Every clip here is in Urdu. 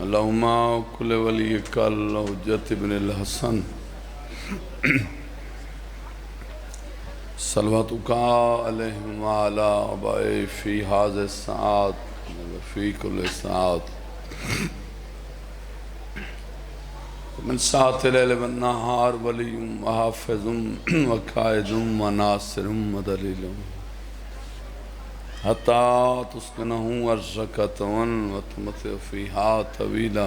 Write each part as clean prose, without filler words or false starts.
اللہم کل ولیک الحجت ابن الحسن صلواتک علیہم وعلی آبائی فی حاض الساعات وفی کل ساعت من ساعت اللیل والنہار ولی وحافظ وقائد وناصر ودلیل حتی تسکنہو ارزکتون وتمتع فیہا طویلا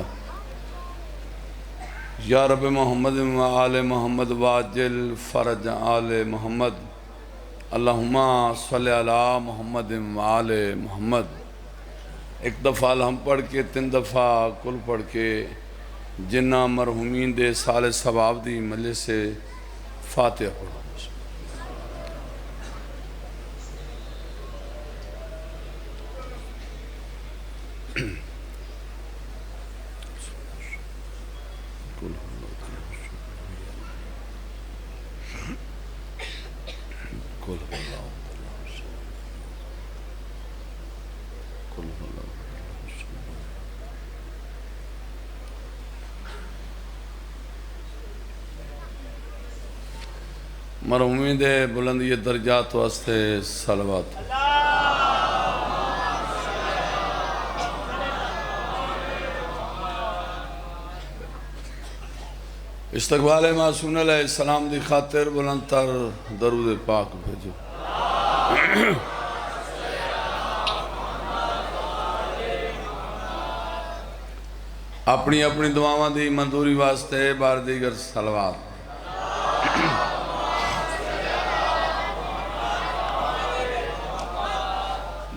یا رب محمد و آل محمد واجل فرج آل محمد اللہم صلی علی محمد و آل محمد۔ ایک دفعہ ہم پڑھ کے 3 دفعہ کل پڑھ کے جنہ مرحومین دے سال ثواب دی مجلس سے فاتحہ پڑھو۔ مرحومین دے بلندی درجات واسطے صلوات۔ استقبال معصوم علیہ السلام دی خاطر بلند تر درود پاک بھیجو۔ اپنی اپنی دعاواں دی منظوری واسطے بار دیگر صلوات۔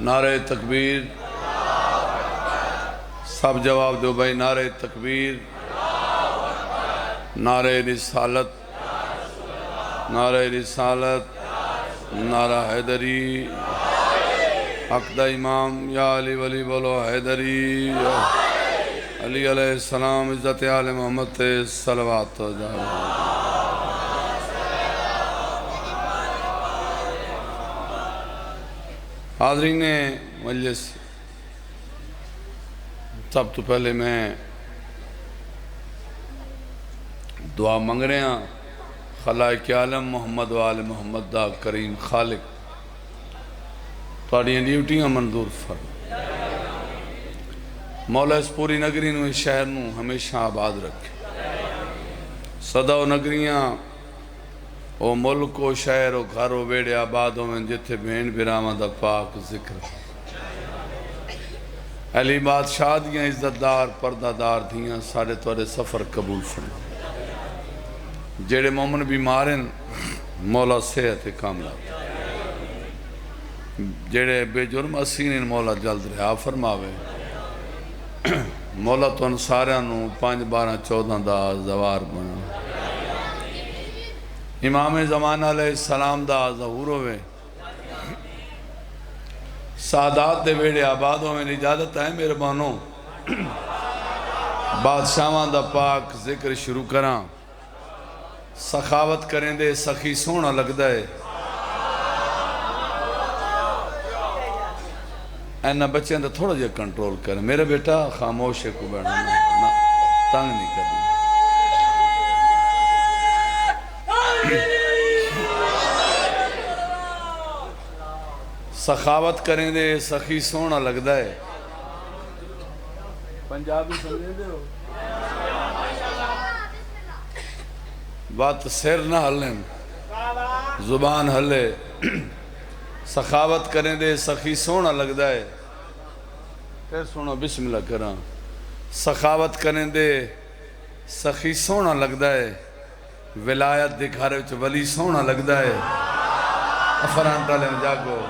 نعرہ تکبیر، سب جواب دو بھائی، نعرہ تکبیر، نعرہ رسالت، نعرہ رسالت، نعرہ حیدری، حق دا امام یا علی ولی بولو حیدری، علی علیہ السلام عزت آل محمد تے صلوات جارو۔ حاضرین مجلس، سب تو پہلے میں دعا منگ رہے ہیں خلائق عالم محمد و آل محمد دا کریم خالق تھوڑیاں ڈیوٹیاں منظور فرما، مولا اس پوری نگری نو اس شہر نو ہمیشہ آباد رکھے، صدا و نگریاں او ملک و شہر و گھر و بیڑے آباد ہوئیں جتھے بین برامہ دا پاک ذکر۔ علی بادشاہ دیاں عزتدار پردہ دار دیاں سارے توڑے سفر قبول فرما، جیڑے مومن بیمارن مولا صحت کاملہ، جیڑے بے جرم اسینن مولا جلد رہا فرماوے، مولا تو ان سارے نو 5 12 14 دا زوار بنا، امام زمان علیہ السلام دا ظہور ہوئے، سعادات دے بیڑے آباد ہوئے، اجازت ہے میرے بانوں بادشاہاں دا پاک ذکر شروع کراں، سخاوت کریں دے سخی سونا لگ دے، اینہ بچیں دے تھوڑا جے کنٹرول کریں، میرے بیٹا خاموش ہے کو بیٹھا تنگ نہیں کرنا، سخاوت کریں دے سخی سونا لگ دے، پنجابی سمجھے دے ہو بات سر نہ ہلیں زبان ہلے، سخاوت کریں دے سخی سونا لگ دے، پھر سنو بسم اللہ کراں، سخاوت کریں دے سخی سونا لگ دے، ولایت دے گھر وچ ولی سونا لگ دے، افران ٹالے میں جاگو،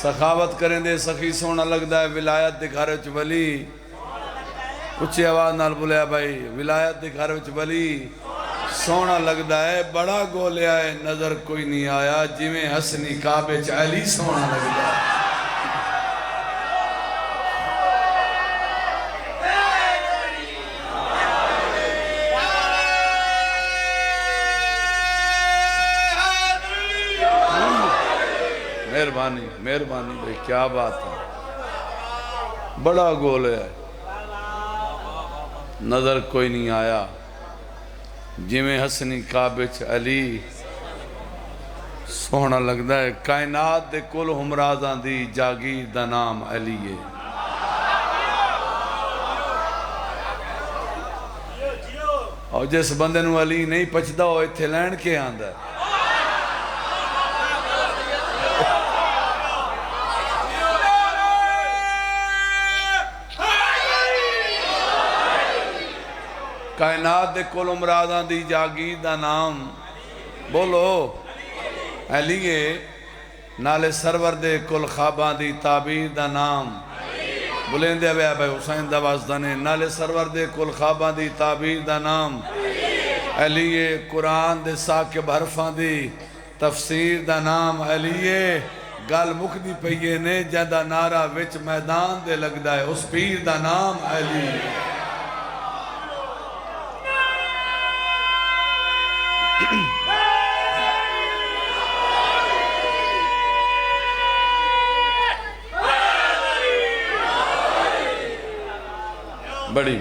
سخاوت کریں دے سخی سونا لگ دے، ولایت دے گھر وچ ولی، اچھی آواز نال بولیا بھائی، ولایت دے گھر وچ ولی سونا لگدا ہے، بڑا گولیا ہے نظر کوئی نہیں آیا، جویں حسنی کعبے چ علی سونا لگدا ہے۔ مہربانی بھائی، کیا بات ہے، بڑا گول ہے نظر کوئی نہیں آیا جی میں حسنی کعبچ علی سونا لگتا ہے کائنات دے کل ہمراضاں دی جاگیر دا نام علی ہے اور جس بندے نو علی نہیں پچھدا ہو اتھے لین کے آندہ ہے کائنات دے کل امراضاں دی جاگیر دا نام بولو علی ہے نالے سرور دے کل خواباں دی تعبیر دا نام بلندے ابے حسین دا واسدانے نالے سرور دے کل خواباں دی تعبیر دا نام علی ہے قرآن دے ساکب حرفاں دی تفسیر دا نام علی ہے گال مکدی پئیے نے جندہ نارا وچ میدان دے لگدا ہے اس پیر دا نام علی ہے بڑی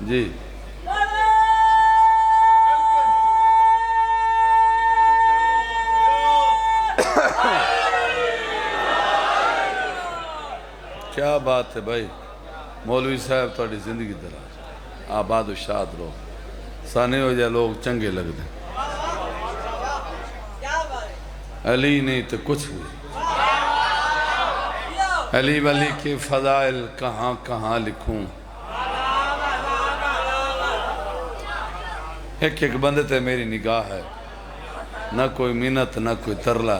جی کیا بات ہے بھائی مولوی صاحب تھوڑی زندگی دراز آباد و شاد رہو سانے ہو جائے لوگ چنگے لگ دیں علی نہیں تو کچھ بھی علی ولی کے فضائل کہاں کہاں لکھوں ایک ایک بندے تے میری نگاہ ہے نہ کوئی منت نہ کوئی ترلا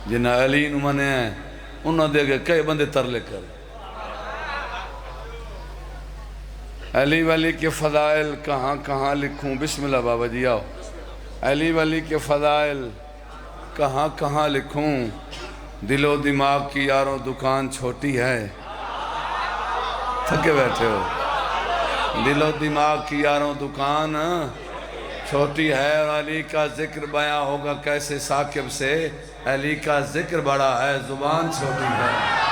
جنہ علی نمانے ہیں انہوں دے گئے کئی بندے ترلے کر علی ولی کے فضائل کہاں کہاں لکھوں بسم اللہ بابا جی آؤ علی ولی کے فضائل کہاں کہاں لکھوں دل و دماغ کی یاروں دکان چھوٹی ہے تھکے بیٹھے ہو دل و دماغ کی یاروں دکان چھوٹی ہے اور علی کا ذکر بیاں ہوگا کیسے ثاقب سے علی کا ذکر بڑا ہے زبان چھوٹی ہے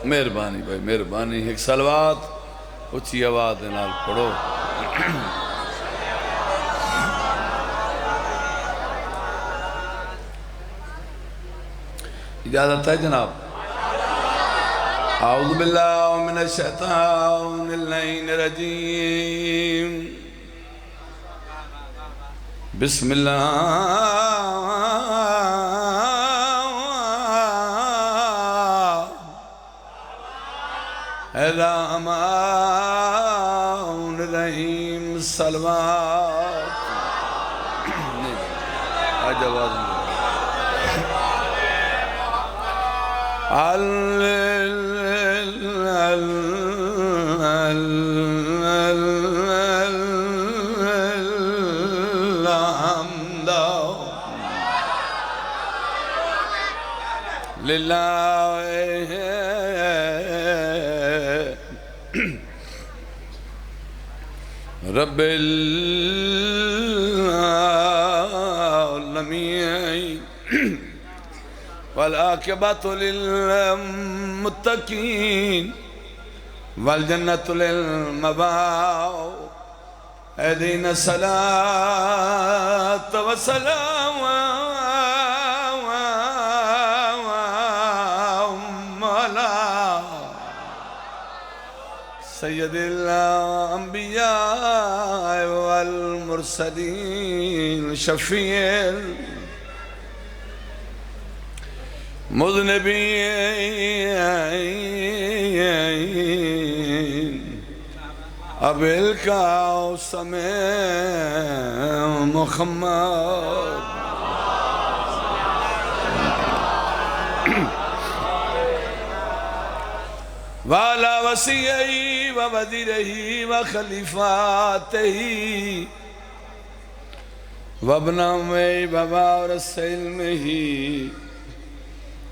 مہربانی بھائی مہربانی ایک سلوات اچھی آواز نال پڑھو اجازت ہے جناب اعوذ باللہ من الشیطان اللعین الرجیم بسم اللہ الرحمن الرحیم سلوات آج آواز للہ رب العالمین والعاقبۃ للمتقین والجنۃ للمباو اہدنا الصلاۃ والسلام سید الانبیاء والمرسلین شفیع المذنبین ابی القاسم محمد وعلى وصيه ووزيره وخليفاته وابن عمه ووارث علمه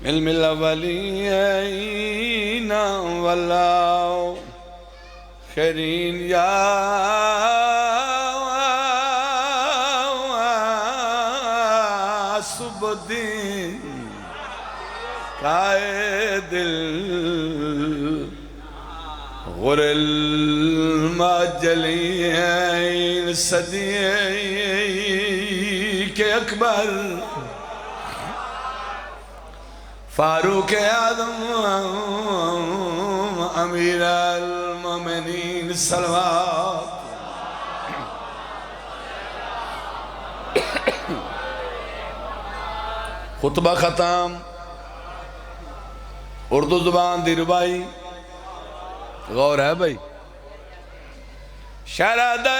علم الاولین والآخرین یا سبدین قائد غر المجلین صدیق اکبر فاروق اعظم امیر المومنین صلوات خطبہ ختم اردو زبان دی ربائی غور ہے بھائی شہزادہ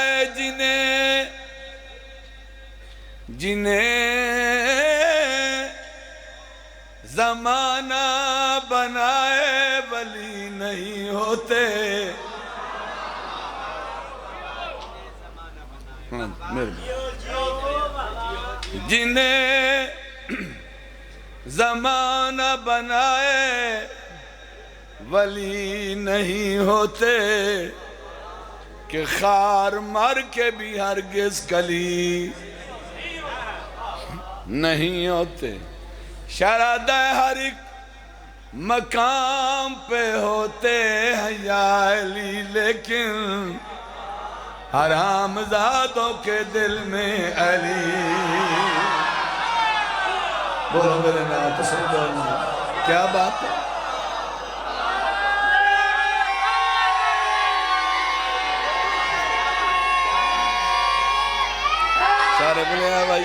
جنہیں زمانہ بنائے ولی نہیں ہوتے جنہیں زمانہ بنائے ولی نہیں ہوتے کہ خار مار کے بھی ہرگز کلی نہیں ہوتے شہزادہ ہر ایک مقام پہ ہوتے ہیں یا علی لیکن حرامزادوں کے دل میں علی بولو میرے نام تسلیم بولنا کیا بات ہے سارے بولے ہیں بھائی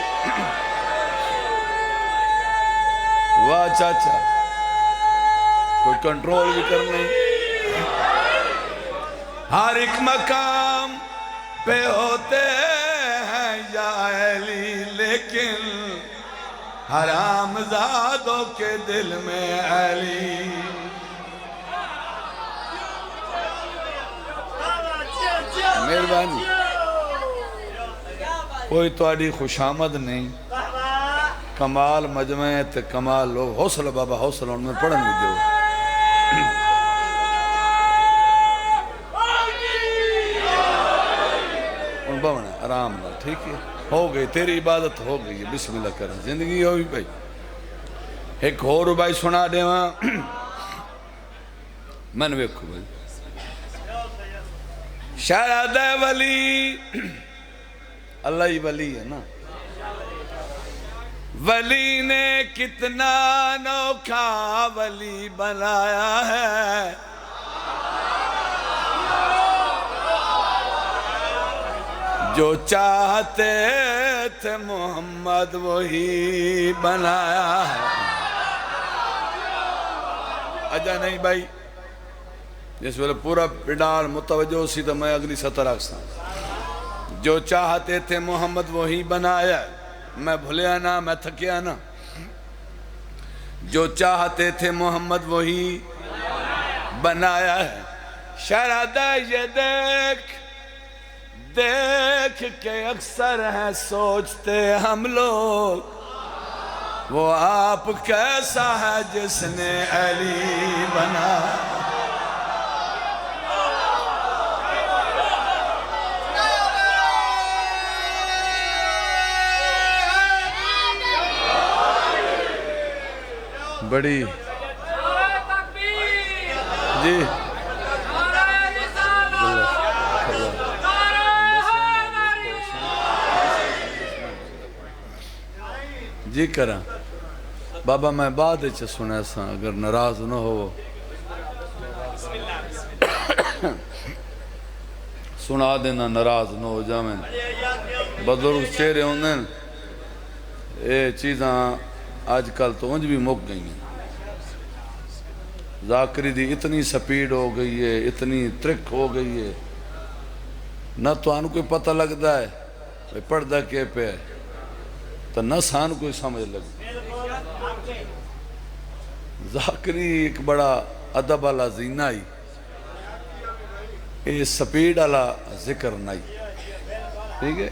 واہ چاچا کوئی کنٹرول بھی کرنا نہیں ہر ایک مقام پہ ہوتے ہیں یا علی لیکن حرامزادوں کے دل میں علی مہربانی کوئی تواڈی خوشامد نہیں کمال مجمع تے کمال لوگ حوصلہ بابا حوصلہ ان میں پڑھن بھی دیو ان بابا آرام نہ ٹھیک ہے ہو گئی تیری عبادت ہو گئی ہے بسم اللہ کریں زندگی ہوئی بھائی ایک اور بھائی سنا دے وہاں من ویکھو بھائی شہزادہ ولی اللہ ہی ولی ہے نا ولی نے کتنا انوکھا ولی بنایا ہے جو چاہتے تھے محمد وہی بنایا ہے اجا نہیں بھائی جس ویلے پورا پنڈال متوجہ سی تو میں اگلی سطر آکساں جو چاہتے تھے محمد وہی بنایا ہے میں بھولیا نہ میں تھکیا نہ جو چاہتے تھے محمد وہی بنایا ہے شہزادہ یہ دیکھ کے اکثر ہیں سوچتے ہم لوگ وہ آپ کیسا ہے جس نے علی بنا بڑی جی جی کرا بابا میں بعد اچھا سنے سا اگر ناراض نہ ہو سنا دینا ناراض نہ ہو جامن بزرگ چہرے ہوندے اے چیزاں آج کل تو انج بھی مک گئی ہیں ذاکری دی اتنی سپیڈ ہو گئی ہے اتنی ترک ہو گئی ہے نہ تو آن کوئی پتہ لگتا ہے پڑھتا کے پہ ہے تو نہ سان کوئی سمجھ لگ ذاکری ایک بڑا ادب والا زینہ ہی یہ سپیڈ والا ذکر نہیں ٹھیک ہے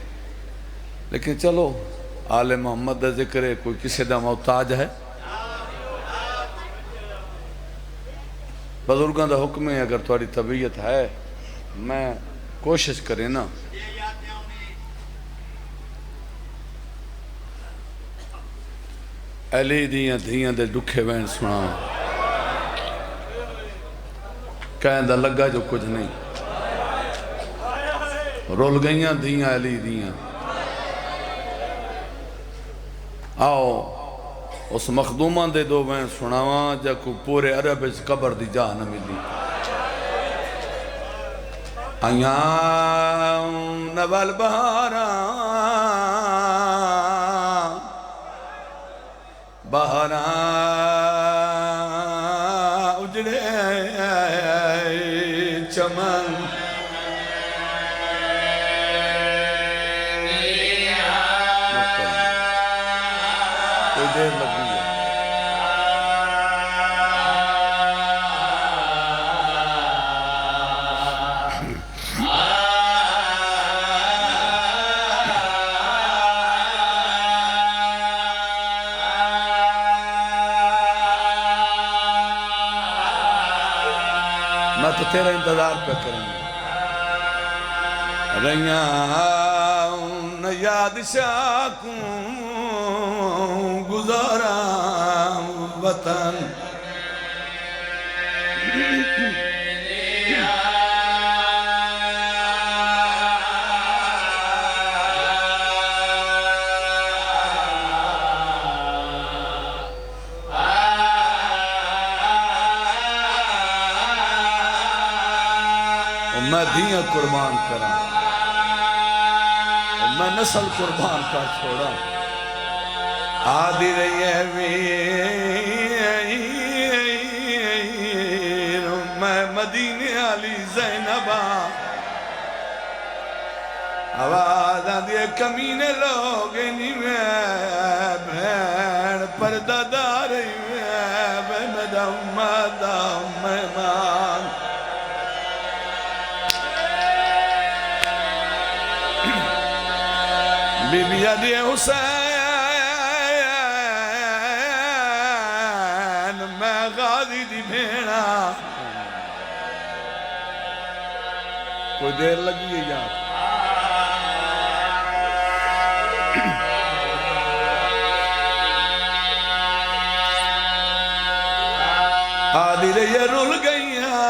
لیکن چلو آل محمد دا ذکر ہے کوئی کسی دا محتاج ہے بزرگاں دا حکم ہے اگر تھوڑی طبیعت ہے میں کوشش کریں نا علی دیاں دھیاں دے دکھے وین سنا کہیں دا لگا جو کچھ نہیں رول گئیاں دھیاں علی دیاں آؤ اس مخدومہ دے دو وین سناواں جا کو پورے عرب اس قبر دی جا نہ ملی آیاں نوال بہاراں بہاراں اجڑے چمن کوئی دیر لگی ہے میں تو تیرا انتظار پہ کریں گے ریاں یاد شاکوں گزارا وطن میں دھیاں قربان کراں میں نسل قربان کر چھوڑا آدھی رہی ہے ویر میں مدینے علی زینبا آواز آدھی کمینے لوگ نہیں میں بھین پردہ داری میں مدہ امدہ مہمان بی بی علی حسین میں غازی دی بھیڑا کوئی دیر لگی ہے یار آدھی رہی رول گئیاں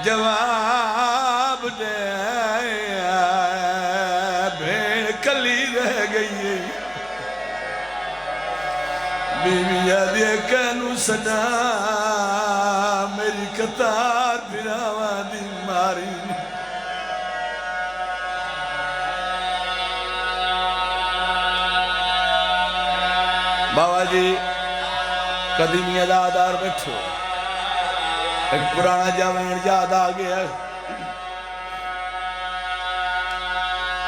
جواب دے کلی رہ گئی بیوی آدھے کہنو سنا میری قطار پھراواں دی ماری بابا جی قدیمی ادادار بیٹھو ایک پرانا جوان یاد آ گیا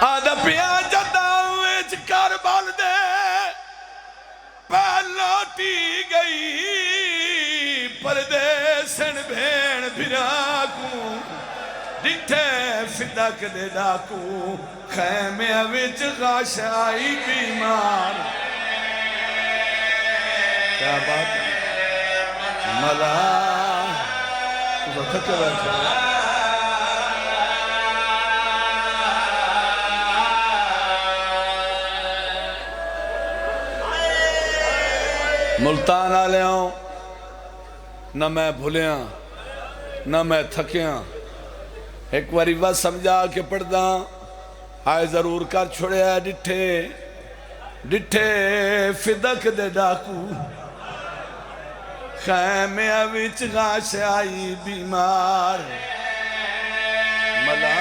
آدھا پیا جداویچ کربل دے پہلوٹی گئی پردیسن بھین بھراکوں ڈٹھے فدق دے ڈاکوں خیمے وچ غاش آئی بیمار کیا بات ہے ملا تو تھکے بیٹھے ملتان آلے ہوں نہ میں بھولیاں نہ میں تھکیاں ایک واری بات سمجھا کے پڑھدا آئے ضرور کر چھوڑے آئے ڈٹھے فدق دے ڈاکو خیمے وچ غاش آئی بیمار ملا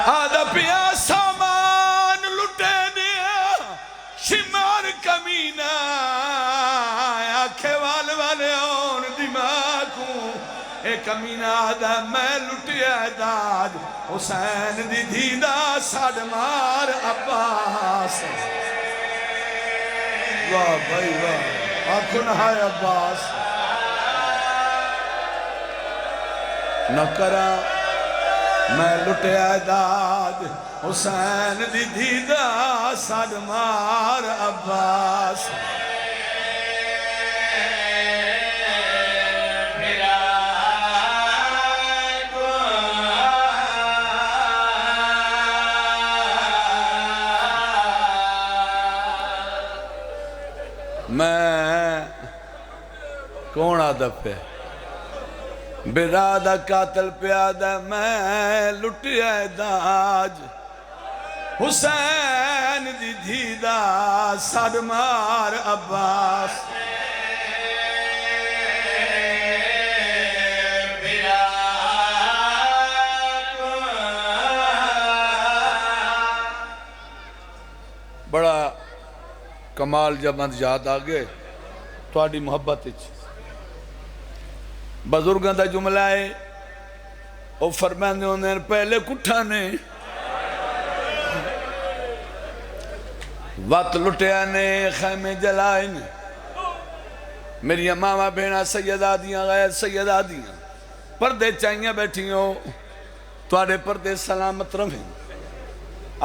آدھا پیا سامان لٹے دیا شمار کمینہ آنکھیں والے اور دماغوں اے کمینہ آدھا میں لٹیا داد حسین دی دھیدہ ساڑھ مار عباس واہ بھائی واہ آنکھوں نہائے عباس نہ کرا میں لٹیا داد حسین دی دیدہ ساڈ مار عباس میں کون آدھا پہ برادہ قاتل پیادہ میں لٹیا داج حسین دی دیدہ ساڈ مار عباس بڑا کمال جب مند یاد آگے تو آڈی محبت بزرگاں دا جملہ ہے او فرماندے ہوندے پہلے کٹھا نے وقت لٹیا نے خیمے جلائے نے میری ماما بہنا سیدہ دیاں غیر سیدہ دیاں پردے چاہیاں بیٹھی ہو تو آڑے پردے سلامت رہیں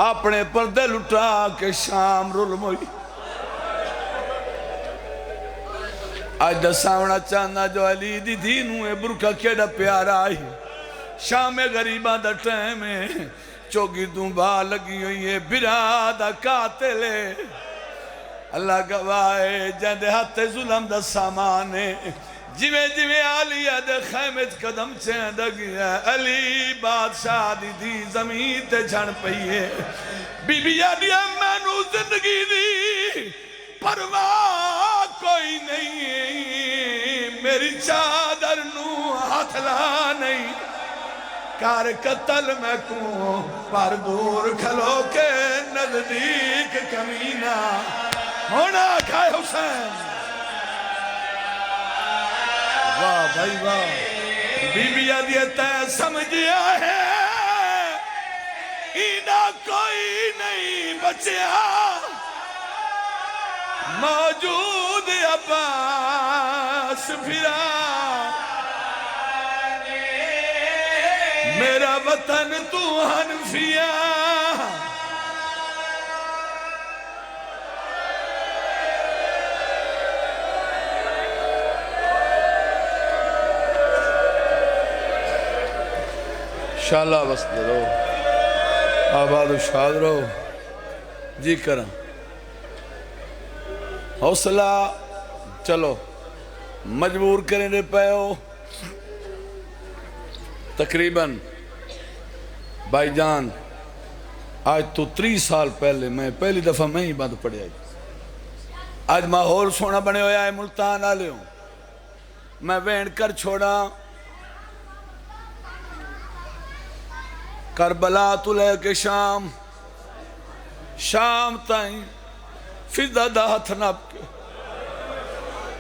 اپنے پردے لٹا کے شام رول موئی آج دساونا چاندہ جو علی دی دینوں ہے برکہ کیڑا پیارا آئی شام غریبہ دا ٹائم ہے چوگی دنبا لگی ہوئی ہے برادہ قاتلے اللہ گواہے جہاں ہاتھ ظلم دا سامانے جویں آلیہ دے خیمت قدم چیندہ گیا علی بادشاہ دی زمین تے جھن پئیے بی بی آدیا میں نو زندگی دی پرواہ کوئی نہیں میری چادر نو ہاتھ لا نہیں کار قتل میں کوں پر دور کھلو کے نزدیک کمینہ ہونا کھائے حسین واہ بھائی واہ بی بی عدیتہ سمجھیا ہے اینا کوئی نہیں بچیا موجود عباس پھرا میرا وطن تو حنفیہ انشاءاللہ وسط رہو آباد و شاد رہو جی کریں حوصلہ چلو مجبور کریں دے پہ ہو تقریباً بھائی جان آج تو 3 سال پہلے میں پہلی دفعہ میں ہی بند پڑے آئی آج ماحول سونا بنے ہویا ہے ملتان آلے ہوں میں وین کر چھوڑا کربلا تو لے کے شام تائیں فضا دا ہتھ نپ کے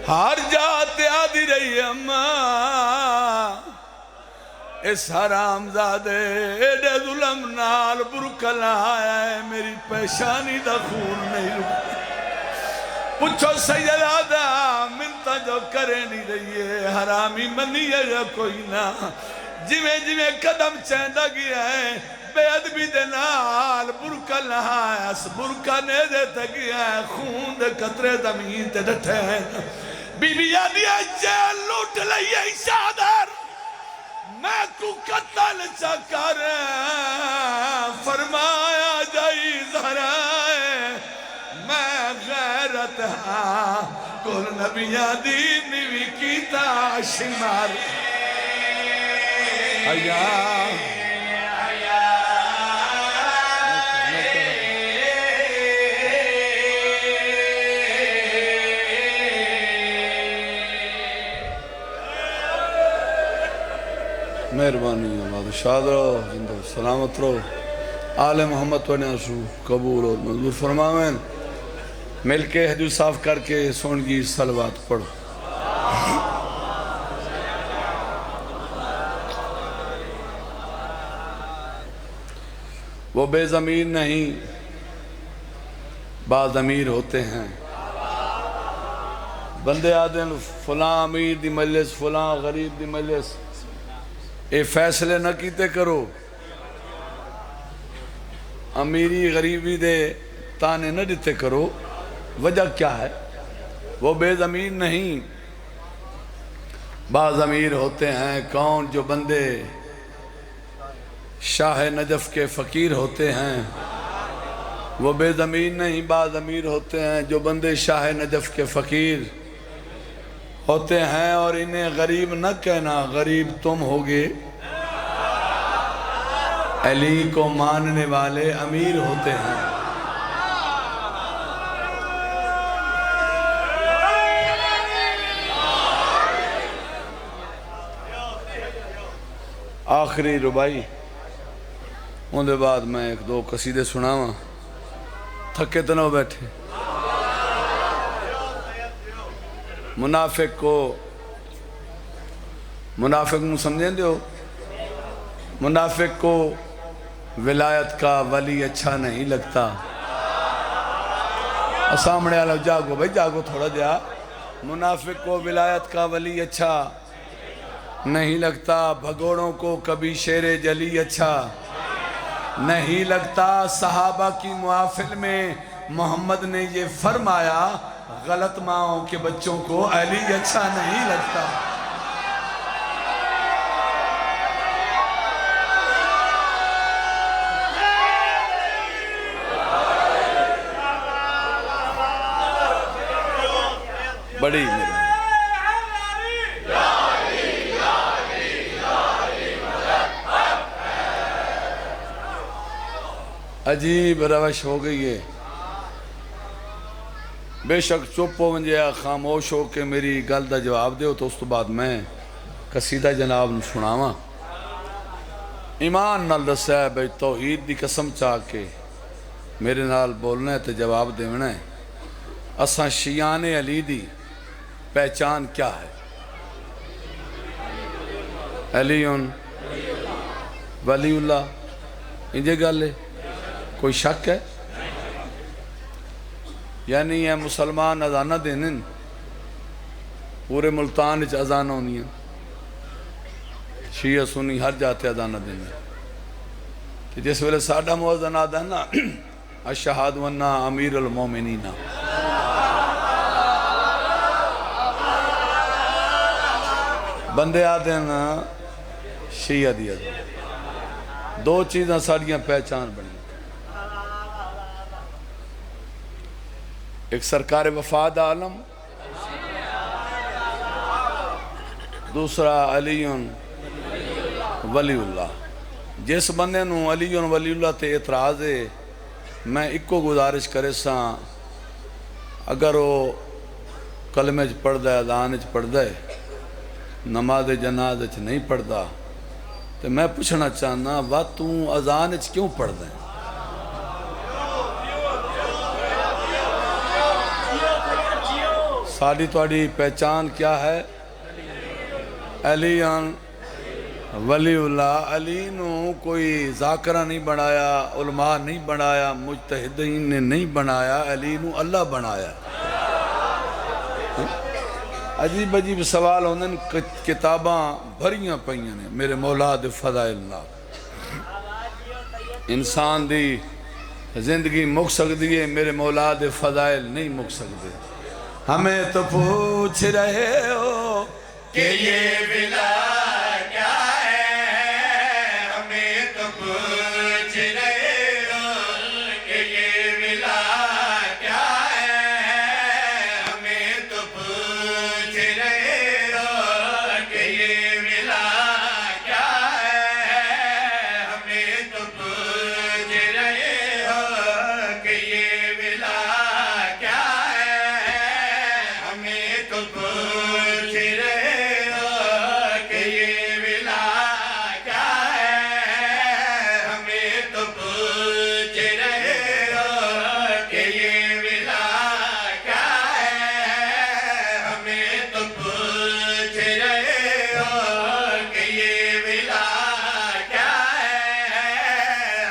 ہر جاتے آدھی رہی اماں اس حرام زادے ایڈے ظلم نال برکل آیا ہے میری پیشانی دا خون نہیں رکھا پوچھو سیدہ دا منتا جو کرے نہیں رہی ہے حرامی منی ہے یا کوئی نہ جویں قدم چیندہ گیا ہے بے ادبی دے نال برکہ لہایا اس برکہ نے دیتا گیا ہے خون دے قطرے زمین تے ڈٹھے ہیں بی بی آدیا جیل لوٹ لئیے شادر میں کو قتل چکر فرمایا جائی زہرائے میں غیرت ہاں کل نبیہ دینی وی کیتا شمار مہربانی آباد شاد رہو زندہ سلامت رہو آل محمد و نیاسو قبول اور منظور فرماوین مل کے حدیث صاف کر کے سونگی صلوات پڑھو وہ بے ضمیر نہیں باضمیر ہوتے ہیں بندے آدھیں فلاں امیر دی مجلس فلاں غریب دی مجلس اے فیصلے نہ کیتے کرو امیری غریبی دے تانے نہ دیتے کرو، وجہ کیا ہے؟ وہ بے ضمیر نہیں، بعض امیر ہوتے ہیں کون جو بندے شاہ نجف کے فقیر ہوتے ہیں، وہ بے ضمیر نہیں، بعض امیر ہوتے ہیں جو بندے شاہ نجف کے فقیر ہوتے ہیں، اور انہیں غریب نہ کہنا، غریب تم ہوگے، علی کو ماننے والے امیر ہوتے ہیں۔ آخری ربائی ان دے بعد میں ایک دو قصیدے سناواں، تھکے تو نہ بیٹھے۔ منافق نو سمجھیں دیو، منافق کو ولایت کا ولی اچھا نہیں لگتا۔ سامنے والا جاگو بھائی جاگو تھوڑا دیا۔ منافق کو ولایت کا ولی اچھا نہیں لگتا، بھگوڑوں کو کبھی شیر جلی اچھا نہیں لگتا۔ صحابہ کی محافل میں محمد نے یہ فرمایا، غلط ماؤں کے بچوں کو علی اچھا نہیں لگتا۔ بڑی میری عجیب روش ہو گئی ہے۔ بے شک چپ ہو ونجے خاموش ہو کے میری گل دا جواب دیو، تو اس تو بعد میں قصیدہ جناب نو سناواں۔ ایمان نال دسیا ہے بھئی، توحید دی قسم چاہ کے میرے نال بولنا ہے تے جواب دیونا ہے۔ اساں شیعان علی دی پہچان کیا ہے؟ علی ولی اللہ، انجے گل ہے، کوئی شک ہے؟ یعنی یہ مسلمان اذانہ دینن، پورے ملتان اچ اذانہ ہونی ہیں، شیعہ سنی ہر جاتے اذانہ دینے۔ جس ویلے ساڈا مؤذن آدھا نا اشہد ونا امیر المومنین، بندے آدھے نا شیعہ دی اذان، دو چیزاں ساڑیاں پہچان بنی، ایک سرکار وفاد عالم، دوسرا علی ولی اللہ۔ جس بندے نو علی ولی اللہ تے اعتراض ہے، میں ایک گزارش کرے ساں، اگر وہ کلمہ چ پڑھ دے، اذان چ پڑھ دے، نماز جناز چ نہیں پڑھ دا، تو میں پوچھنا چاہنا وا تو اذان چ کیوں پڑھ دے؟ ساڑی توڑی پہچان کیا ہے؟ علی ولی اللہ۔ علی نو کوئی ذاکرہ نہیں بنایا، علماء نہیں بنایا، مجتہدین نے نہیں بنایا، علی نو اللہ بنایا۔ عجیب عجیب سوال ہوندن، کتاباں بھریاں پئیاں نے میرے مولا دے فضائل نال۔ انسان دی زندگی مک سکتی ہے، میرے مولا دے فضائل نہیں مک سکتے۔ ہمیں تو پوچھ رہے ہو کہ یہ بلا کیا ہے، ہمیں تو پوچھ رہے ہو کہ یہ بلا کیا ہے، ہمیں تو پوچھ رہے ہو کہ یہ بلا کیا ہے، ہمیں تو پوچھ رہے ہو کہ یہ بلا کیا ہے، ہمیں تو پوچھ رہے ہو کہ یہ ولا کیا ہے، ہمیں تو پوچھ رہے ہو کہ یہ ولا کیا ہے، ہمیں تو پوچھ رہے ہو کہ یہ ولا کیا ہے،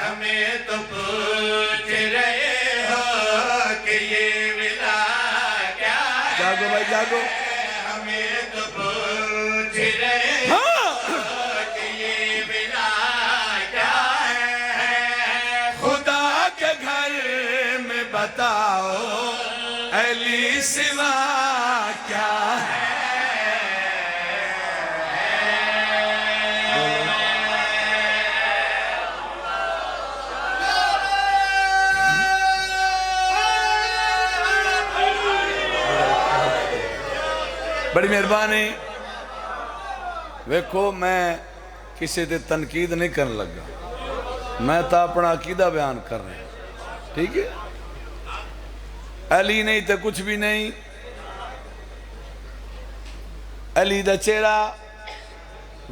ہمیں تو پوچھ رہے ہو کہ یہ ولا کیا ہے۔ جاگو بھائی جاگو، ہمیں تو پوچھ رہے ہو کہ یہ بلا کیا ہے، خدا بتاؤ علی سوا کیا ہے؟ بڑی مہربانی. ویکھو میں کسی تے تنقید نہیں کرنے لگا، میں تا اپنا عقیدہ بیان کر رہے ہیں، ٹھیک ہے؟ علی نہیں تو کچھ بھی نہیں. علی دا چہرہ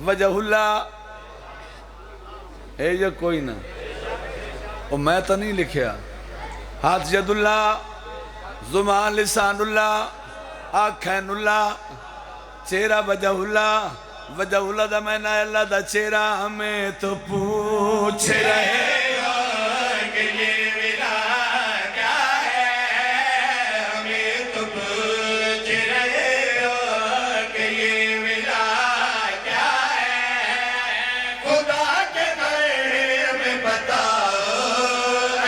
وجہ اللہ اے جو کوئی نہ، اور میں تو نہیں لکھیا. ہاتھ ید اللہ، زبان لسان اللہ، آنکھیں اللہ، چہرہ وجہ اللہ. وجہ اللہ دا میں نہ اللہ دا چہرہ. ہمیں تو پوچھ رہے ہو کہ یہ ولا کیا ہے؟ ہمیں تو پوچھ رہے ہو کہ یہ ولا کیا ہے؟ خدا کے در میں بتاؤ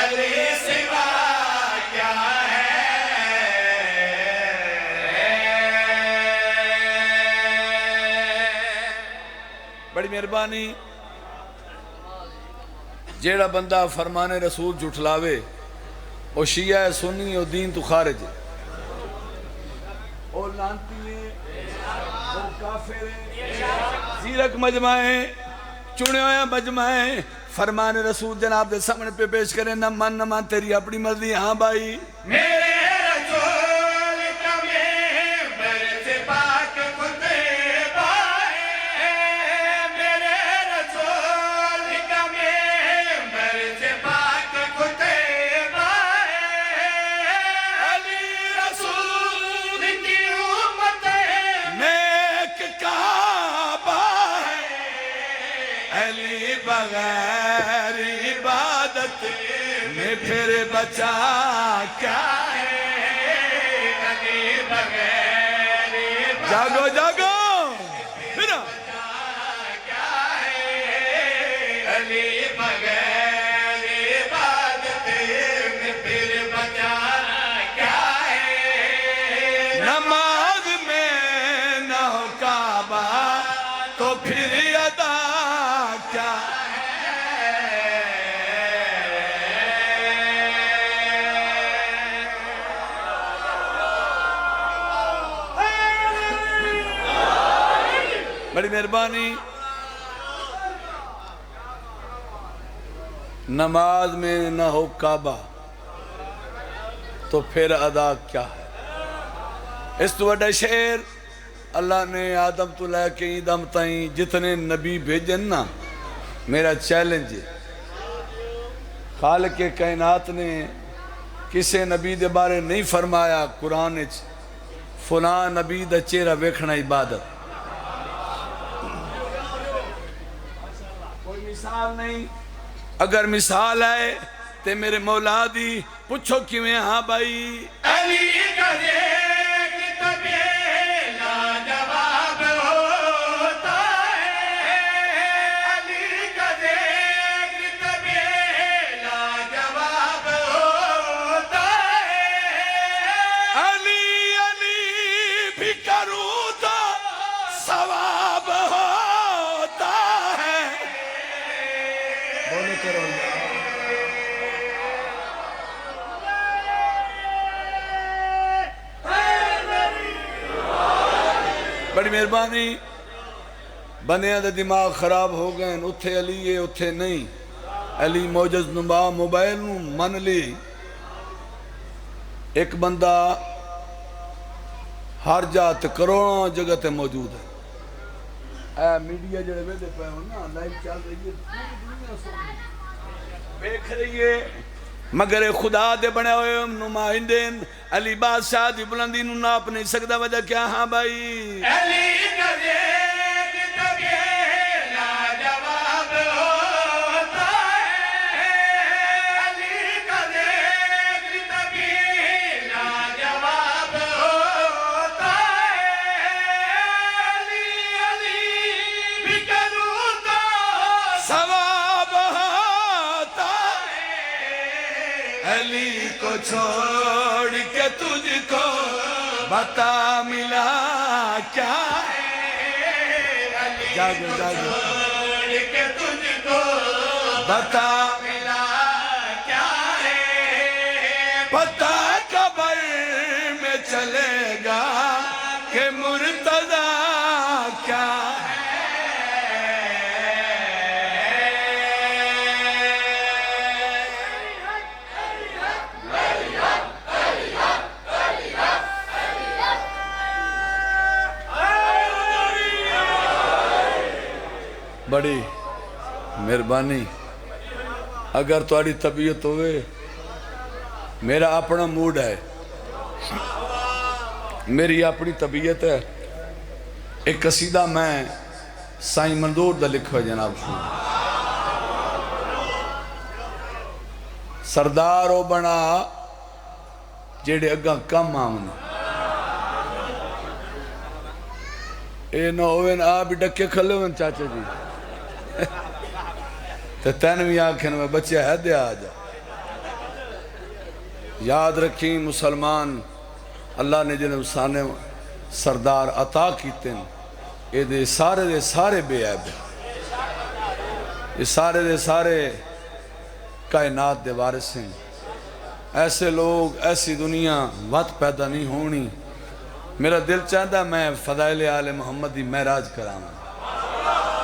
علی سوا کیا ہے؟ بڑی مہربانی. جیڑا بندہ فرمان رسول جھٹلاوے او شیعہ ہے، سنی، او دین تو خارج ہے، او لانتی ہے، او کافر ہے. زیرک مجمع ہے، چنے ہویا مجمع ہے. فرمان رسول جناب دے سامنے پہ پیش کریں. نہ من نہ مان تیری اپنی مرضی. ہاں بھائی میرے رسول کا ممبر سے پاک خطبہ ہے. میرے رسول کا ممبر سے پاک خطبہ ہے. علی رسول کی امت نیک کعبہ ہے. علی بغیر عبادت میں پھر بچا کیا ہے؟ علی بغیر عبادت جاگو جاگو پھر کیا ہے؟ علی بغیر عبادت میں پھر بچا کیا ہے؟ نماز میں نہ ہو کعبہ تو پھر ادا کیا ہے؟ بڑی مہربانی. نماز میں نہ ہو کعبہ تو پھر ادا کیا ہے؟ اس تو وڈا شعر اللہ نے آدم تو لے کے دم تائیں جتنے نبی بھیجن نا، میرا چیلنج ہے. خالق کائنات نے کسے نبی دے بارے نہیں فرمایا قرآن وچ فلاں نبی دا چہرہ ویکھنا عبادت. کوئی مثال نہیں. اگر مثال ہے تے میرے مولا دی پوچھو کیویں. ہاں بھائی علی کا دیکھ تبھی لاجواب ہوتا ہے. علی کا دیکھ تبھی لاجواب ہوتا ہے. علی علی بھی کروں تو ثواب ہوتا ہے. بولے کرو بڑی مہربانی. بندیاں دے دماغ خراب ہو گئے. اتھے علی ہے اتھے نہیں. علی موجز نما موبائل نو من لی. ایک بندہ ہر جات کروڑوں جگہ تے موجود ہے. اے میڈیا جڑے ویدے پہ ہوں نا لائف چل رہی ہے پوری دنیا سن دیکھ رہی ہے. مگر خدا دے بنے ہوئے نمائندین علی بادشاہ دی بلندی نو ناپ نہیں سکتا. وجہ کیا؟ ہاں بھائی علی کا دیکھ تبھی لاجواب ہوتا ہے. علی کا دیکھ تبھی لاجواب ہوتا ہے. علی علی بھی کروں تو ثواب ہوتا ہے. علی کو چھوڑ کے تجھ کو بتا ملا کیا جاگو جاگو چھوڑ کے تجھ کو بتا ملا کیا ہے پتہ قبر میں چلے گا کہ مرتضی کیا بڑی مہربانی اگر تھوڑی طبیعت ہوئے میرا اپنا موڈ ہے میری اپنی طبیعت ہے ایک قصیدہ میں سائیں منظور دا لکھو جناب سردار ہو بنا جیڑے اگاں کم آمن اے نہ ہوئے نا آپ ڈکے کھلے ہوئے چاچا جی تو تینوی آنکھیں میں بچے ہے دے آجا یاد رکھیں مسلمان اللہ نے جنہوں سانے سردار عطا کیتے ہیں اے دے سارے بے عیب ہیں یہ سارے کائنات دے وارث ہیں ایسے لوگ ایسی دنیا وقت پیدا نہیں ہونی میرا دل چاہتا میں فضائل آل محمد دی معراج کرانا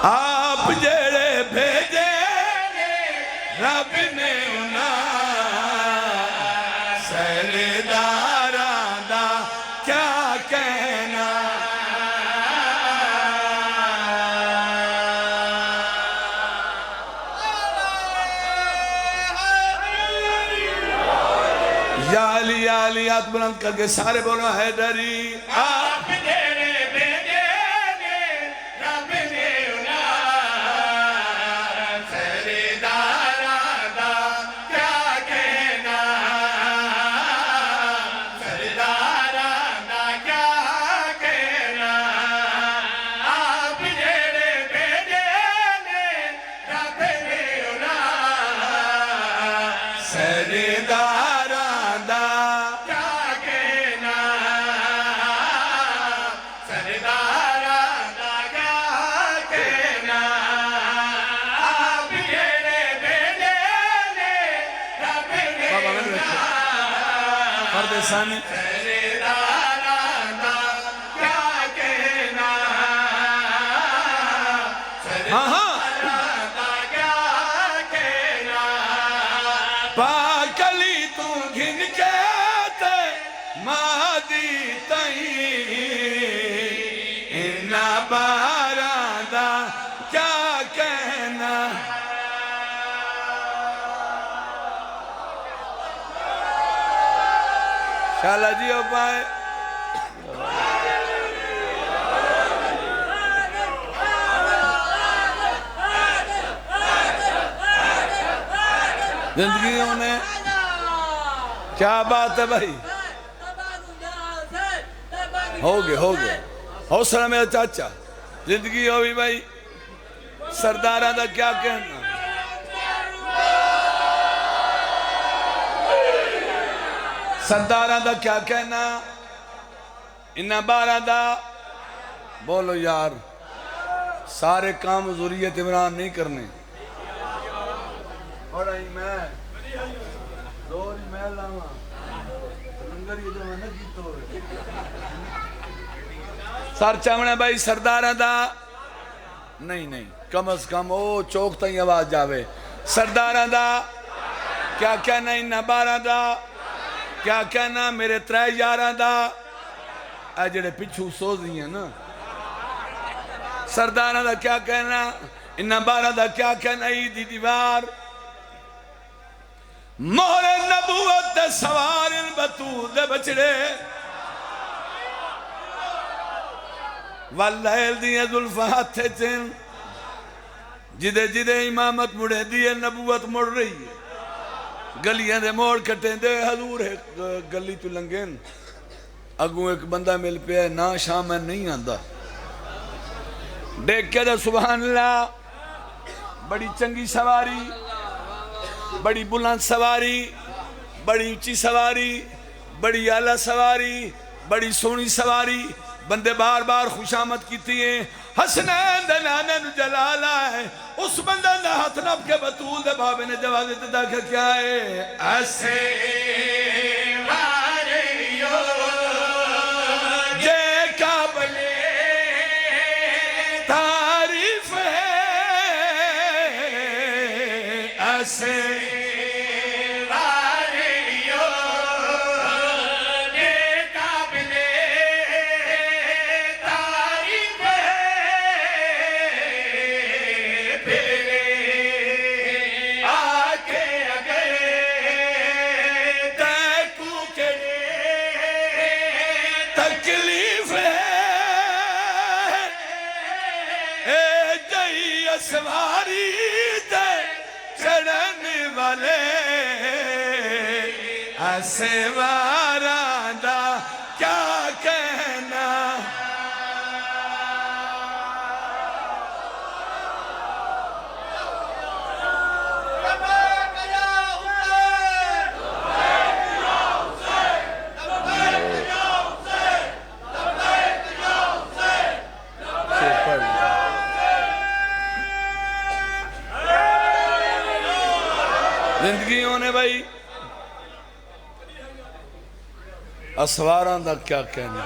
آپ جڑے بھیجے رب نے انہاں سرداراں دا کیا کہنا یا علی ہاتھ بلند کر کے سارے بولو حیدری آپ جڑے بھیجے رب نے انہاں سرداراں دا کیا کہنا سرداراں دا کیا کہنا آپ جڑے بھیجے رب نے انہاں سرداراں دا کیا کہنا سرداراں دا کیا کہنا آپ جڑے بھیجے رب نے فرد ثانی سرداراں دا کیا کہنا سرداراں دا کیا کہنا پاک علی تو گھن کے تے مادی تئیں انہا باراں دا کیا کہنا شالا جی ہو پائے زندگیوں نے کیا بات ہے بھائی ہو گئے حوصلہ میرا چاچا زندگی ہوئی بھائی سرداراں دا کیا کہنا سرداراں دا کیا کہنا انہاں باراں دا بولو یار سارے کام ضروریت عمران نہیں کرنے اور آئی میں دور ہی میں لاما لنگر یہ جو میں نہ کیتو ہے سار چاہمنے بھائی سرداراں دا نہیں کم از کم او چوک تائیں آواز جاوے سرداراں دا کیا کہنا انہاں باراں دا کیا کہنا میرے ترے یاراں دا اے جڑے پچھو سوزی ہیں نا سرداراں دا کیا کہنا انہاں باراں دا کیا کہنا عیدی دیوار مہر نبوت دے سوار البتول دے بچڑے واللیل دیئے ذوالفہات تھے چن جدے امامت مڑے دیئے نبوت مڑ رہی ہے گلیاں دے موڑ کٹیں دے حضور گلی تو لنگیں اگوں ایک بندہ مل پہ ہے نا شام میں نہیں آندہ دیکھ کے دے سبحان اللہ بڑی چنگی سواری بڑی بلند سواری بڑی اچھی سواری، بڑی اعلیٰ سواری، بڑی سونی سواری، بندے بار بار خوش آمد کیتی ہیں۔ حسنین دے نانے نو جلال آئے، اس بندے نے ہاتھ نب کے بطول دے بابے نے جواب دیتا کہ کیا ہے؟ ایسے واریو جے قابل تعریف ہے، ایسے سواری دے چڑھن والے ایسے واراں دا کیا کہنا۔ زندگیوں نے بھائی اسواراں دا کیا کہنا،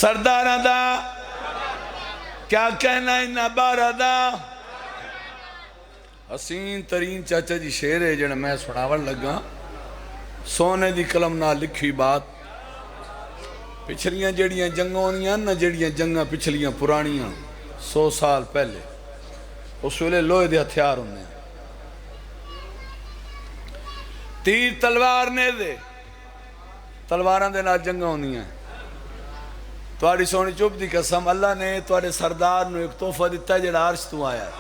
سرداراں دا کیا کہنا، انہا بارہ دا۔ حسین ترین چاچا جی شیر ہے جنہا میں سناور لگا، سونے دی قلم نہ لکھی بات، پچھلیاں جڑیاں جنگوں نیاں نہ جڑیاں جنگاں پچھلیاں پرانیاں 100 سال پہلے اس ویلے لوہے دے ہتھیار ہونے، تیر تلوار نے دے تلواراں دے نہ جنگاں ہونیاں۔ تواڈی سونی چپ دی قسم، اللہ نے تواڈے سردار نو ایک تحفہ دیتا ہے جڑا عرش تو آیا ہے،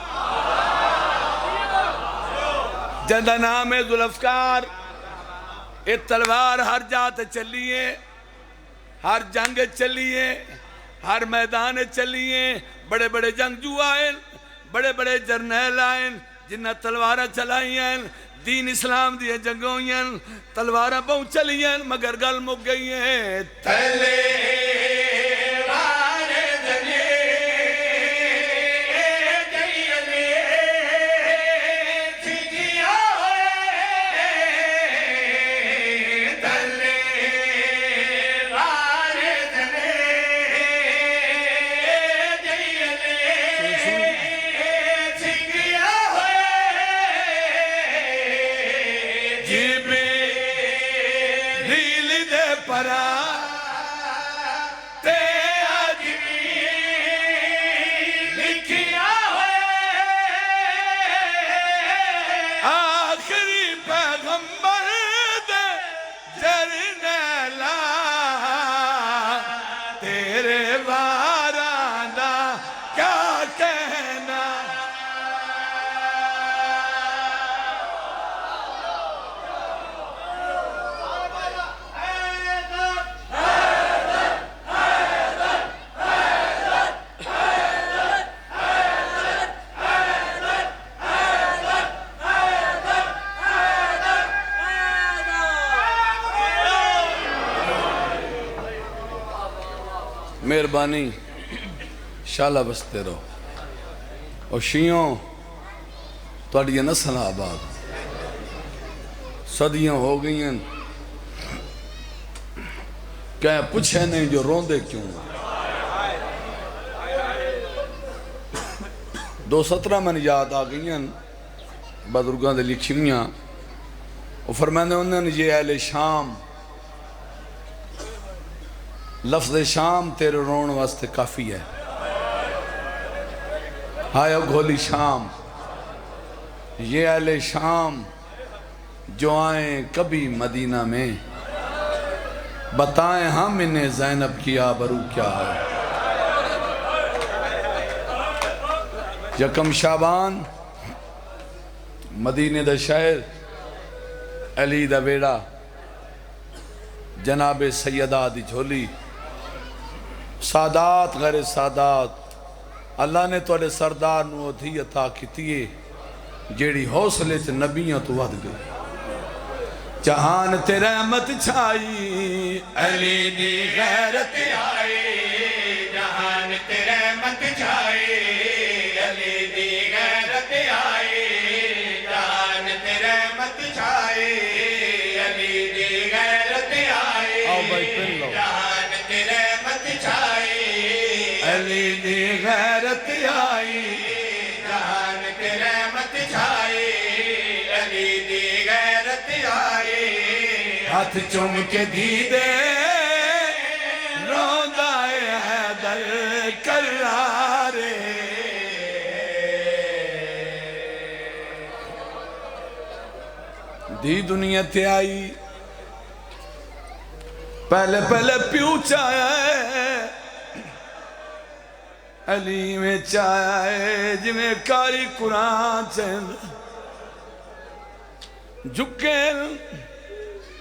جندہ نام ہے ذوالفقار۔ ایک تلوار ہر جات چلیے، ہر جنگ چلیے، ہر میدان چلیے، بڑے بڑے جنگجو آئیں، بڑے بڑے جرنیل آئیں جنہ تلوارہ چلائیں، دین اسلام دیئے جنگوئیں، تلوارہ بہت چلییں مگر گل مک گئی ہیں۔ مہربانی شالہ بستے رہو، اور شیعوں تواڈی یہ نسل آباد صدیاں ہو گئی ہیں، کہیں پوچھے نہیں جو روندے کیوں۔ 217 میں یاد آ گئی ہیں بزرگاں دے لکھیاں، وہ فرمانے انہوں نے یہ اہل شام، لفظ شام تیرے رون واسطے کافی ہے، ہائے گھولی شام، یہ اہل شام جو آئیں کبھی مدینہ میں، بتائیں ہم انہیں زینب کی آبرو کیا ہے۔ یکم شعبان مدینہ دا شہر، علی دا بیڑا، جناب سیدہ دی جھولی، سادات غیر سادات، اللہ نے توڑے سردار نو ادھی عطا کیتیے، جیڑی حوصلے چ نبیاں تو ود گئی جہان تے رحمت چھائی علی دی غیرت آئی جہان تے رحمت چھائی علی دی غیرت آئی جہان تے رحمت چھائی علی دی غیرت آئی آؤ بھائی پھر لو جہان تے رحمت چھائی علی دی غیرت آئی جہان تے رحمت چھائی علی دی غیرت آئی ہاتھ چوم کے دیدے روندا اے حیدر کرارے دی دنیا تے آئی پہلے پہلے پیو چایا ہے علی میں چایا ہے جمیں کاری قرآن چند جھکیں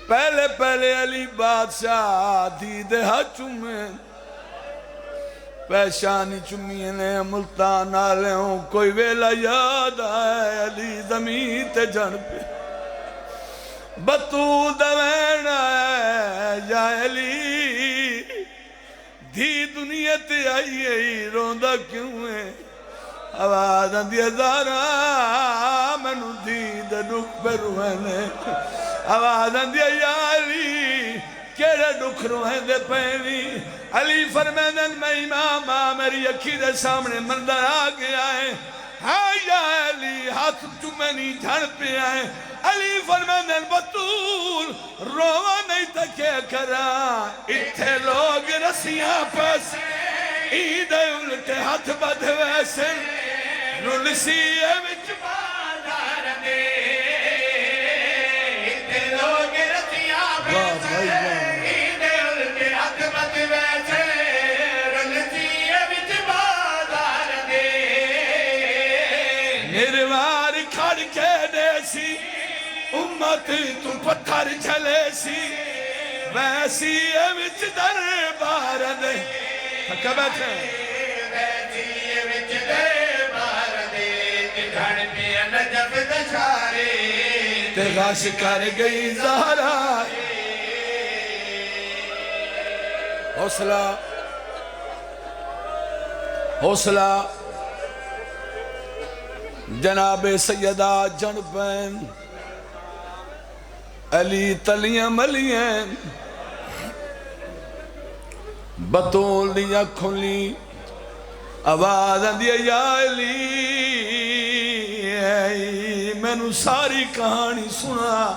پہلے پہلے علی بادشاہ دیدے ہاں چومیں پیشانی چومیں نے ملتان آلے ہوں کوئی ویلا یاد آئے علی زمین تے جن پہ بطول دوین آئے یا علی دی دنیا تے آئی ہے روندہ کیوں ہے آواز اندی ہزارہ منو دی دنک پہ روحنے آواز اندی یا علی کیڑے دکھ روحیں دے پہنی علی فرمیدن میں امام میری اکھی دے سامنے مندر آگے آئے ہاں یا علی ہاتھ چومنی جھڑ پہ آئے علی فرمیدن بطول روہ نہیں تکے کرا اتھے لوگ رسیاں پس عید الٹے ہاتھ بدھ ویسے رلسی وچ بازار دے اتھے لوگ رسیاں پس عید الٹے ہاتھ بدھ ویسے رلسی وچ بازار دے نروار کھڑ کے دیسی امت تو پتھر چلے سی ویسی وچ دربار دے تھکا بیٹھے ویسی وچ دربار دے گھڑ پہ نجف دشارے تے غاش کر گئی زہرا حوصلہ حوصلہ جناب سیدہ جنبین علی تلیاں ملیاں بطول دیا کھلی آواز دیا یا علی میں نو ساری کہانی سنا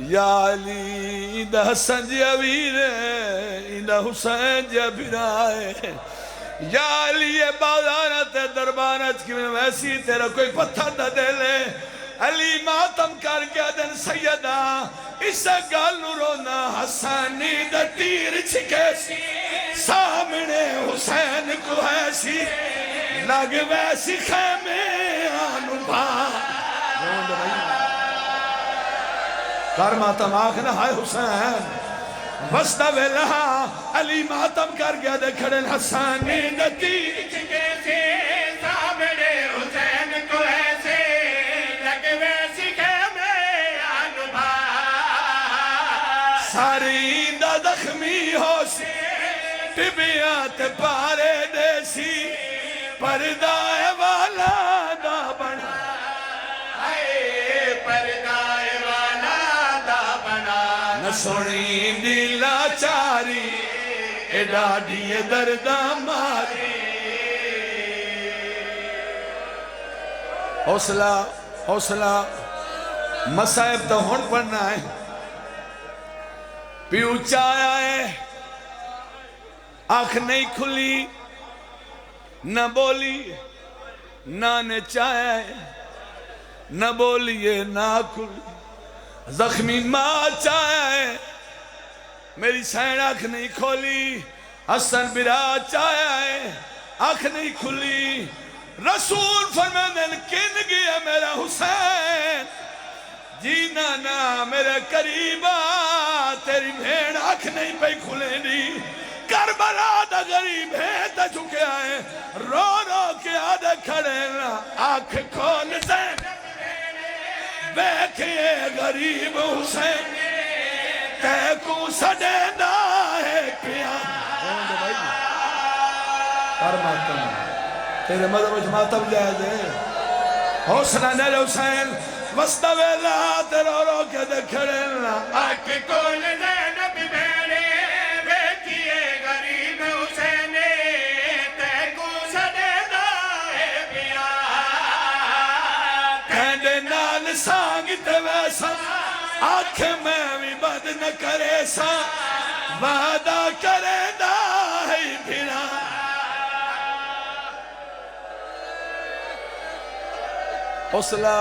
یا علی دا حسن جی اویر دا حسین جی بھرائے یا علی یہ بازارت دربارت کی میں ویسی تیرا کوئی پتھر نہ دے لے علی ماتم کر گیا دن سیدہ اس گال نو رونا حسانی دا تیر چھکے سی سامنے حسین کو ایسی لگ ویسی خیمے آنو با روند بھائی کر ماتم آخنا ہائے حسین وسطہ ویلہا علی ماتم کر گیا دے کھڑن حسانی دا تیر چھکے سی سامنے حسین کو ایسے لگ ویسی خیمے آنو با ساری دا زخمی ہو سی ٹبیات پارے دیسی پردائے والا دا بنا پردائے والا دا بنا نہ سنی دلا چاری اے ڈاڈی دردہ ماری حوصلہ حوصلہ مسائب تو ہون پڑھنا ہے پیو چایا ہے آنکھ نہیں کھلی نہ بولی نہ نے چایا ہے نہ بولیے نہ کھلی زخمی ماں چایا ہے میری سین آنکھ نہیں کھولی حسن برا چایا ہے آنکھ نہیں کھلی رسول فرماندن کن گیا میرا حسین جینا نا میرے قریبا تیری بھیڑ آنکھ نہیں پہ کھلے دی کربلا دا غریب ہے تا چکے آئے رو رو کے آدھے کھڑے نا آنکھ کھول زین بیکھئے غریب حسین تے کو سڈینا ہے پیا کر ماتم تیرے مذہب وچ ماتم جائز ہے حوصلہ نیل حسین وسطہ ویلا تے رو رو کے دے کھڑے نا آنکھ کھول زینب بھیڑے بیٹھیے غریب حسین تے کو سڈینا ہے پیا کہندے نال سانگ تے ویسا آنکھ میں بھی بد نہ کرے سا وعدہ کرے دا ہے پھرا حوصلہ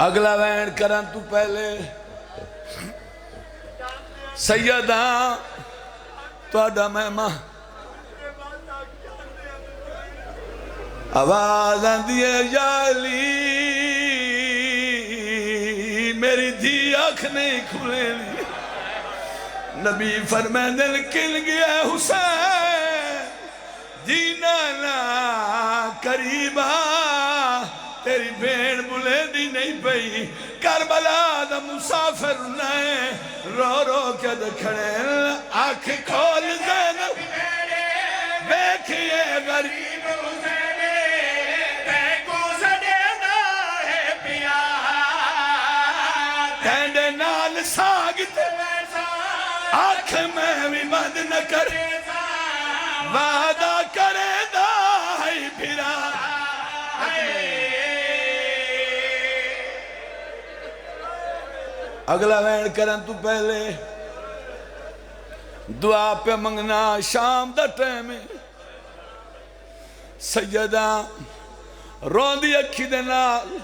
اگلا وین کرن تو پہلے سیداں تو آدھا مہمہ آواز آندھیے یا علی میری دھی آنکھ نہیں کھلے لی نبی فرمائے دل کل گیا حسین دینا نا قریبا تیری بین بلے دی نہیں پئی کربلا دا مسافر نائے رو رو کے دکھڑے آنکھ کھول زینب بیکھئے غریب حسین تے کو سڈینا ہے پیا تینڈے نال ساگت آنکھ میں بھی بند نہ کر وعدہ کرے دا ہے پھرا اگلا وین کرن تو پہلے دعا پہ منگنا شام دا ٹائم سیدہ رون دی اکھی دے نال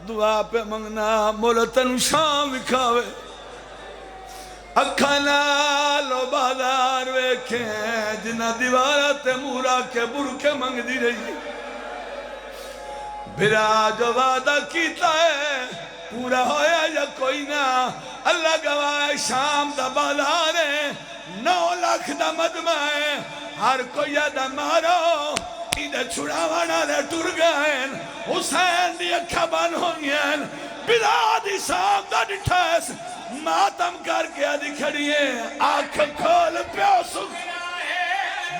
دعا پہ منگنا مولتن شام وکھاوے اکھا نالو بازار ویکھیں جنہ دیوارہ تے مورا کے برکے منگ دی رہی بھرا جو وعدہ کیتا ہے پورا ہویا یا کوئی نہ اللہ گواہ شام دا بازار ہے 9 لاکھ دا مدمہ ہے ہر کوئی دا مارو ادھے چھڑاوانا دے ٹر گئے حسین دی اکھا بن ہوئیں بلادی صاحب دا ڈٹھائس ماتم کر کے آدھی کھڑیے آنکھ کھول پیوسو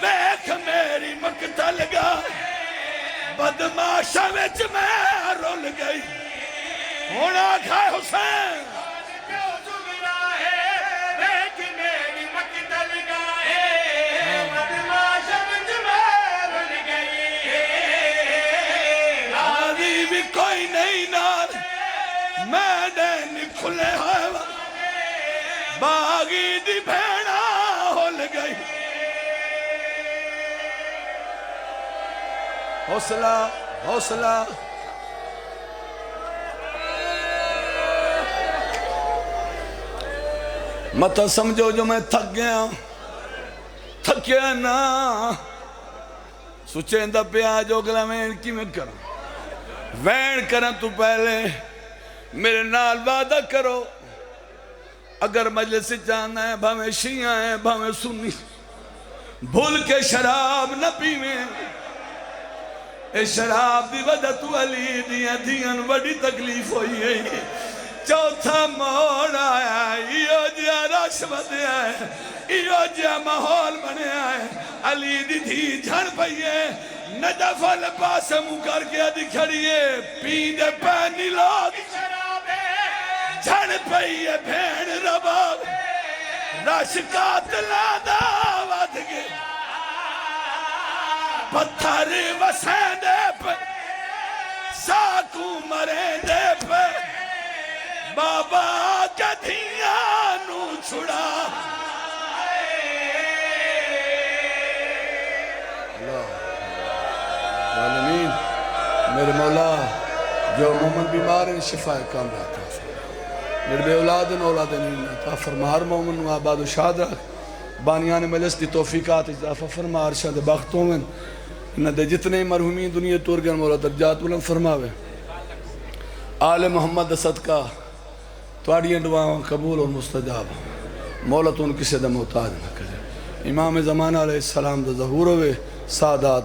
بیک میری مقتل گا بدماشا وچ میں رول گئی ہونا کھائے حسین آدھی بھی کوئی نہیں نار میں دین کھلے ہوئے باغی دی بھیڑا ہول گئی حوصلہ حوصلہ مت سمجھو جو میں تھک گیا نا سوچیں دا پیا جو گلا وین کی میں کروں وین کرن تو پہلے میرے نال وعدہ کرو اگر مجلس جانا ہے بھامیں شیعہ ہیں بھامیں سنی بھول کے شراب نہ پیویں اے شراب دی وجہ تو علی دیاں دیاں بڑی تکلیف ہوئی ہے چوتھا موڑ آیا ایو جیا رش بدے آئے ایو جیا محول بنے آئے علی دی دھی جھڑ پئیے نجف الپاس مو کر کے آدھی کھڑیے پیندے پینی لوگ جھڑ پئیے بھین رباب رش قاتلہ دعوت گے پتھر وسین دے پہ ساکو مرے دے پہ بابا کدھیاں نو چھڑا ظالمین میرے مولا جو مومن بیمار ہیں شفا کام رہتا ہے میرے بے اولاد نہیں عطا فرما ہر مومن و آباد و شاد رکھ بانیان مجلس دی توفیقات اضافہ فرما ارشاد بختوں میں انہ دے جتنے مرحومین دنیا تور گن مولا درجات بلند فرماوے آل محمد صدقہ تواڑیاں دعاؤں قبول اور مستجاب مولا تو ان کسی دا محتاج نہ کرے۔ امام زمانہ علیہ السلام دا ظہور ہوئے، سادات